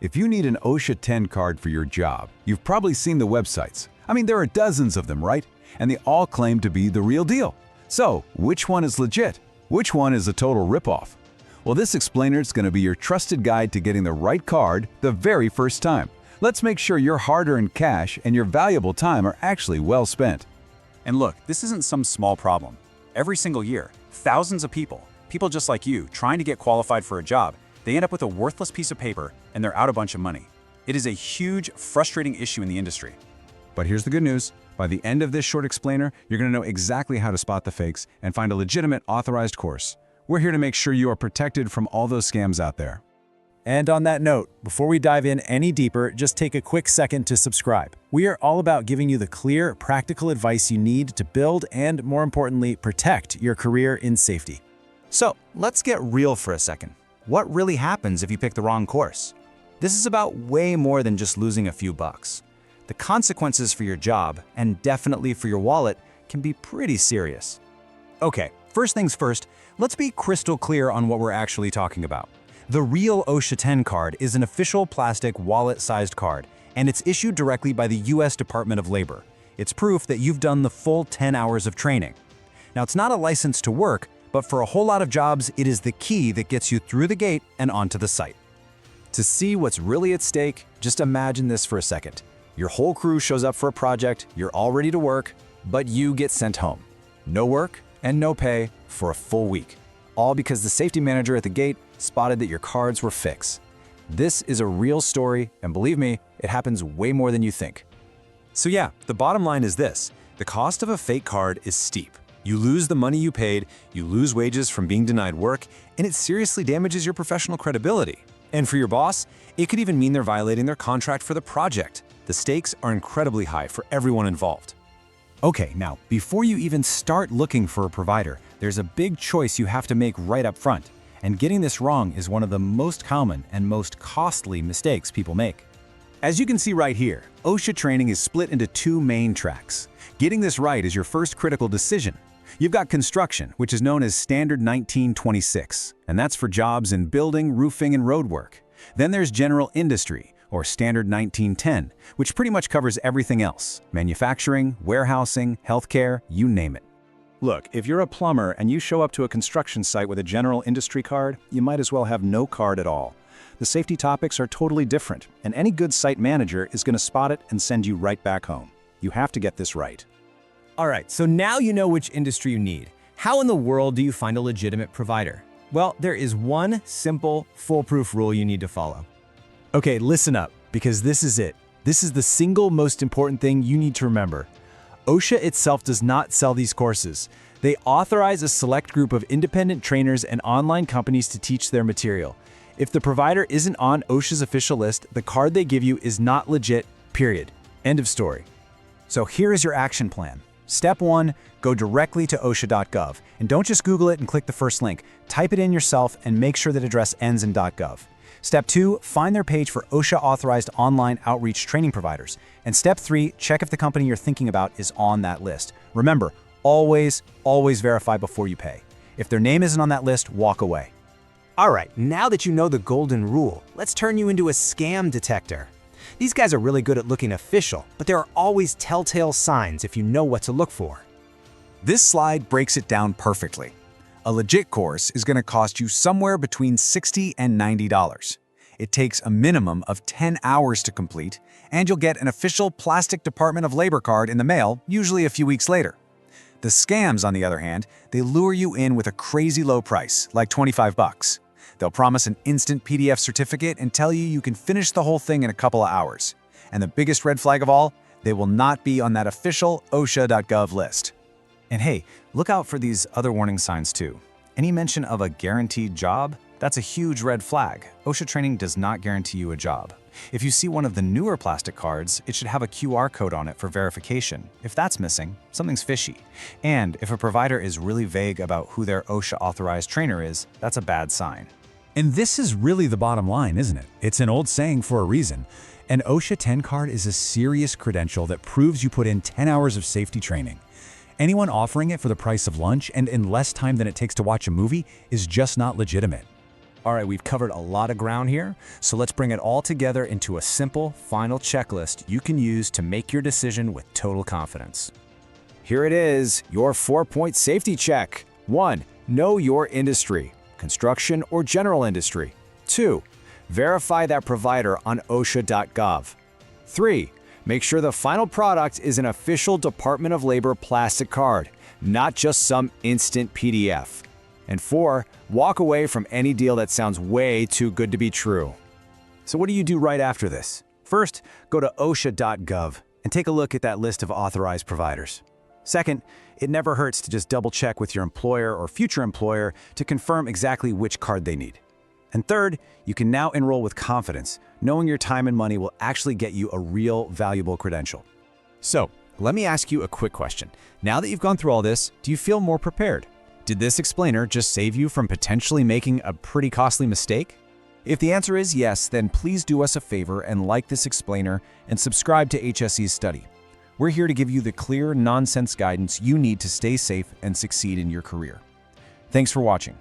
If you need an OSHA 10 card for your job, you've probably seen the websites. I mean, there are dozens of them, right? And they all claim to be the real deal. So, which one is legit? Which one is a total ripoff? Well, this explainer is going to be your trusted guide to getting the right card the very first time. Let's make sure your hard-earned cash and your valuable time are actually well spent. And look, this isn't some small problem. Every single year, thousands of people just like you, trying to get qualified for a job, they end up with a worthless piece of paper and they're out a bunch of money. It is a huge, frustrating issue in the industry. But here's the good news. By the end of this short explainer, you're going to know exactly how to spot the fakes and find a legitimate, authorized course. We're here to make sure you are protected from all those scams out there. And on that note, before we dive in any deeper, just take a quick second to subscribe. We are all about giving you the clear, practical advice you need to build and, more importantly, protect your career in safety. So, let's get real for a second. What really happens if you pick the wrong course? This is about way more than just losing a few bucks. The consequences for your job, and definitely for your wallet, can be pretty serious. Okay, first things first, let's be crystal clear on what we're actually talking about. The real OSHA 10 card is an official plastic wallet-sized card, and it's issued directly by the US Department of Labor. It's proof that you've done the full 10 hours of training. Now, it's not a license to work, but for a whole lot of jobs, it is the key that gets you through the gate and onto the site. To see what's really at stake, just imagine this for a second. Your whole crew shows up for a project, you're all ready to work, but you get sent home. No work and no pay for a full week. All because the safety manager at the gate spotted that your cards were fakes. This is a real story, and believe me, it happens way more than you think. So yeah, the bottom line is this. The cost of a fake card is steep. You lose the money you paid, you lose wages from being denied work, and it seriously damages your professional credibility. And for your boss, it could even mean they're violating their contract for the project. The stakes are incredibly high for everyone involved. Okay, now, before you even start looking for a provider, there's a big choice you have to make right up front. And getting this wrong is one of the most common and most costly mistakes people make. As you can see right here, OSHA training is split into two main tracks. Getting this right is your first critical decision. You've got construction, which is known as Standard 1926, and that's for jobs in building, roofing, and roadwork. Then there's general industry, or Standard 1910, which pretty much covers everything else: manufacturing, warehousing, healthcare, you name it. Look, if you're a plumber and you show up to a construction site with a general industry card, you might as well have no card at all. The safety topics are totally different, and any good site manager is going to spot it and send you right back home. You have to get this right. All right, so now you know which industry you need. How in the world do you find a legitimate provider? Well, there is one simple, foolproof rule you need to follow. Okay, listen up, because this is it. This is the single most important thing you need to remember. OSHA itself does not sell these courses. They authorize a select group of independent trainers and online companies to teach their material. If the provider isn't on OSHA's official list, the card they give you is not legit, period. End of story. So here is your action plan. Step 1, go directly to OSHA.gov. And don't just Google it and click the first link. Type it in yourself and make sure that address ends in .gov. Step 2, find their page for OSHA-authorized online outreach training providers. And Step 3, check if the company you're thinking about is on that list. Remember, always verify before you pay. If their name isn't on that list, walk away. All right, now that you know the golden rule, let's turn you into a scam detector. These guys are really good at looking official, but there are always telltale signs if you know what to look for. This slide breaks it down perfectly. A legit course is going to cost you somewhere between $60 and $90. It takes a minimum of 10 hours to complete, and you'll get an official plastic Department of Labor card in the mail, usually a few weeks later. The scams, on the other hand, they lure you in with a crazy low price, like 25 bucks. They'll promise an instant PDF certificate and tell you can finish the whole thing in a couple of hours. And the biggest red flag of all, they will not be on that official OSHA.gov list. And hey, look out for these other warning signs too. Any mention of a guaranteed job? That's a huge red flag. OSHA training does not guarantee you a job. If you see one of the newer plastic cards, it should have a QR code on it for verification. If that's missing, something's fishy. And if a provider is really vague about who their OSHA-authorized trainer is, that's a bad sign. And this is really the bottom line, isn't it? It's an old saying for a reason. An OSHA 10 card is a serious credential that proves you put in 10 hours of safety training. Anyone offering it for the price of lunch and in less time than it takes to watch a movie is just not legitimate. All right, we've covered a lot of ground here, so let's bring it all together into a simple, final checklist you can use to make your decision with total confidence. Here it is, your 4-point safety check. 1. Know your industry, construction or general industry. 2. Verify that provider on OSHA.gov. 3. Make sure the final product is an official Department of Labor plastic card, not just some instant PDF. And 4. Walk away from any deal that sounds way too good to be true. So what do you do right after this? First, go to OSHA.gov and take a look at that list of authorized providers. Second, it never hurts to just double-check with your employer or future employer to confirm exactly which card they need. And third, you can now enroll with confidence, knowing your time and money will actually get you a real, valuable credential. So, let me ask you a quick question. Now that you've gone through all this, do you feel more prepared? Did this explainer just save you from potentially making a pretty costly mistake? If the answer is yes, then please do us a favor and like this explainer and subscribe to HSE's study. We're here to give you the clear, nonsense guidance you need to stay safe and succeed in your career. Thanks for watching.